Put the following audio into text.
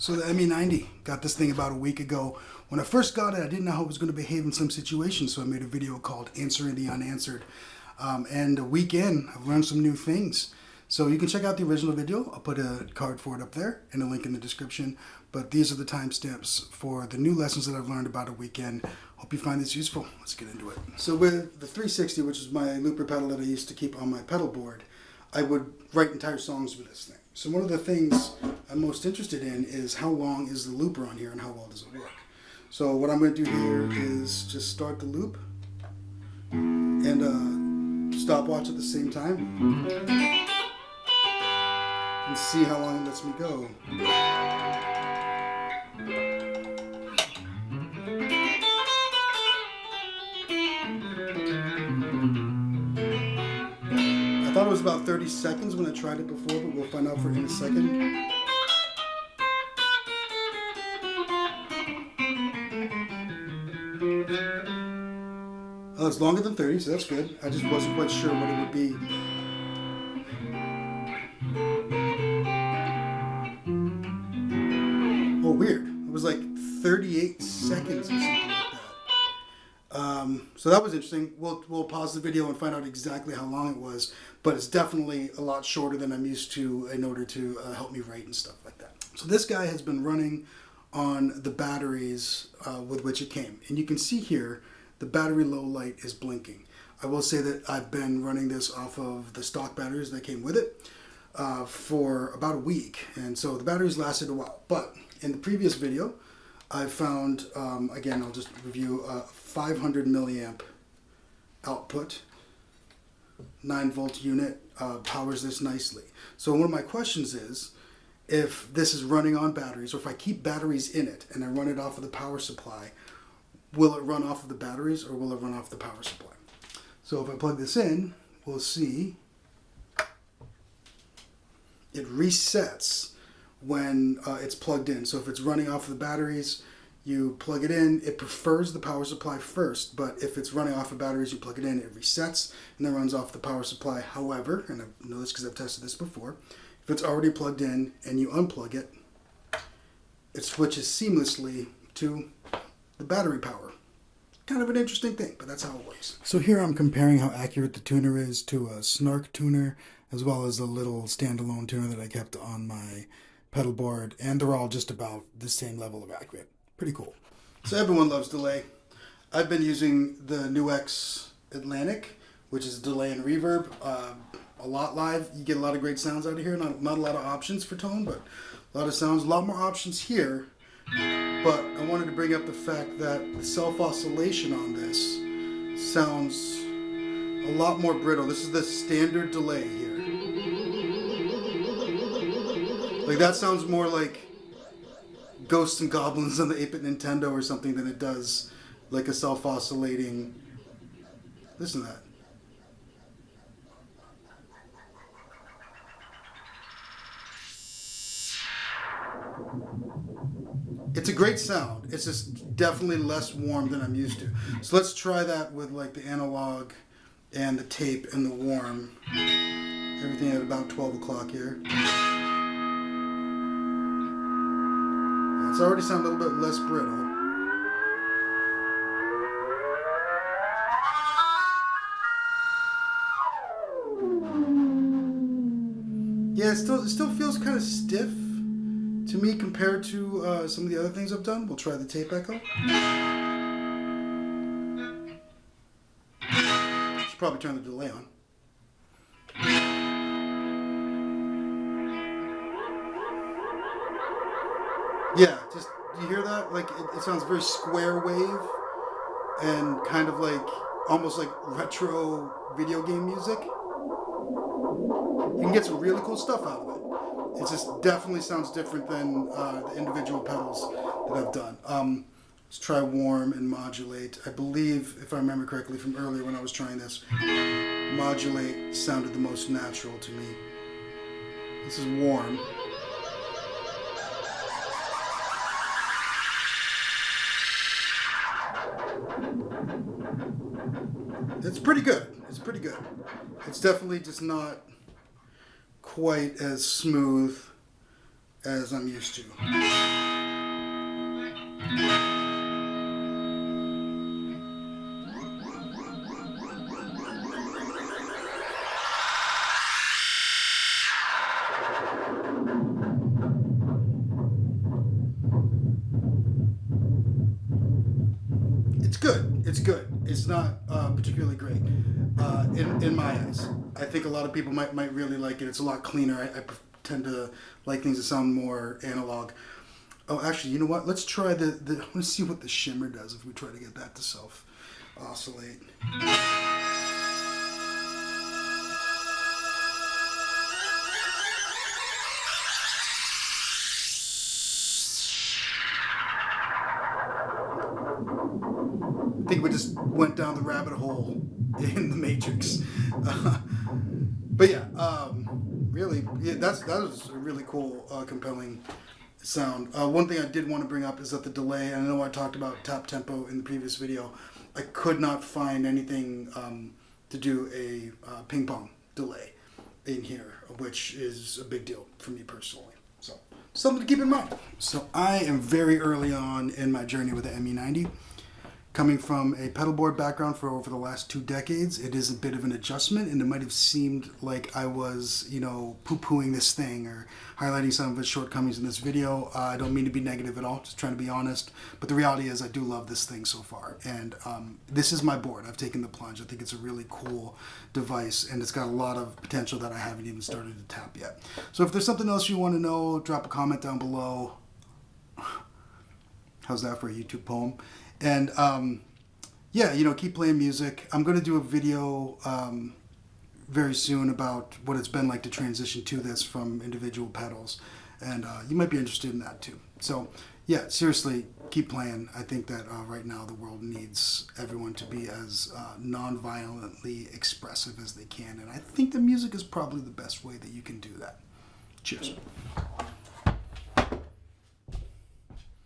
So the ME-90, got this thing about a week ago. When I first got it, I didn't know how it was going to behave in some situations, so I made a video called Answering the Unanswered. And a week in, I've learned some new things. So you can check out the original video. I'll put a card for it up there and a link in the description. But these are the timestamps for the new lessons that I've learned about a weekend. Hope you find this useful. Let's get into it. So with the 360, which is my looper pedal that I used to keep on my pedal board, I would write entire songs with this thing. So one of the things I'm most interested in is how long is the looper on here and how well does it work. So what I'm going to do here is just start the loop and stopwatch at the same time and see how long it lets me go. I thought it was about 30 seconds when I tried it before, but we'll find out in a second. Oh, it's longer than 30, so that's good. I just wasn't quite sure what it would be. Oh, weird. It was like 38 seconds or something like that. So that was interesting. We'll pause the video and find out exactly how long it was, but it's definitely a lot shorter than I'm used to in order to help me write and stuff like that. So this guy has been running on the batteries with which it came. And you can see here, the battery low light is blinking. I will say that I've been running this off of the stock batteries that came with it for about a week. And so the batteries lasted a while. But in the previous video, I found, again, I'll just review 500 milliamp output, 9-volt unit, powers this nicely. So one of my questions is, if this is running on batteries, or if I keep batteries in it and I run it off of the power supply, will it run off of the batteries or will it run off the power supply? So if I plug this in, we'll see it resets when it's plugged in. So if it's running off of the batteries, you plug it in, it prefers the power supply first, but if it's running off of batteries, you plug it in, it resets, and then runs off the power supply. However, and I know this because I've tested this before, if it's already plugged in and you unplug it, it switches seamlessly to the battery power. Kind of an interesting thing, but that's how it works. So here I'm comparing how accurate the tuner is to a Snark tuner, as well as a little standalone tuner that I kept on my pedal board, and they're all just about the same level of accurate. Pretty cool. So everyone loves delay. I've been using the NUX Atlantic, which is delay and reverb, a lot live. You get a lot of great sounds out of here. Not a lot of options for tone, but a lot of sounds. A lot more options here. But I wanted to bring up the fact that the self-oscillation on this sounds a lot more brittle. This is the standard delay here. Like that sounds more like Ghosts and Goblins on the 8-bit Nintendo or something than it does like a self-oscillating. Listen to that. It's a great sound. It's just definitely less warm than I'm used to. So let's try that with like the analog and the tape and the warm. Everything at about 12 o'clock here. It's already sounding a little bit less brittle. Yeah, it still feels kind of stiff to me compared to some of the other things I've done. We'll try the tape echo. Should probably turn the delay on. Yeah, just, you hear that? Like, it sounds very square wave and kind of like, almost like retro video game music. You can get some really cool stuff out of it. It just definitely sounds different than the individual pedals that I've done. Let's try warm and modulate. I believe, if I remember correctly from earlier when I was trying this, modulate sounded the most natural to me. This is warm. It's pretty good. It's pretty good. It's definitely just not quite as smooth as I'm used to. It's good. It's good. It's not particularly great in my eyes. I think a lot of people might really like it. It's a lot cleaner. I tend to like things that sound more analog. Oh, actually, you know what? Let's try the I want to see what the shimmer does if we try to get that to self oscillate. I think we just went down the rabbit hole in the Matrix. But yeah, really, yeah, that was a really cool, compelling sound. One thing I did want to bring up is that the delay, and I know I talked about tap tempo in the previous video, I could not find anything to do a ping pong delay in here, which is a big deal for me personally. So, something to keep in mind. So I am very early on in my journey with the ME-90. Coming from a pedalboard background for over the last 2 decades, it is a bit of an adjustment, and it might have seemed like I was, poo-pooing this thing or highlighting some of its shortcomings in this video. I don't mean to be negative at all, just trying to be honest. But the reality is I do love this thing so far, and this is my board. I've taken the plunge. I think it's a really cool device, and it's got a lot of potential that I haven't even started to tap yet. So if there's something else you want to know, drop a comment down below. How's that for a YouTube poem? And keep playing music. I'm going to do a video very soon about what it's been like to transition to this from individual pedals. And you might be interested in that too. So, yeah, seriously, keep playing. I think that right now the world needs everyone to be as non-violently expressive as they can. And I think the music is probably the best way that you can do that. Cheers.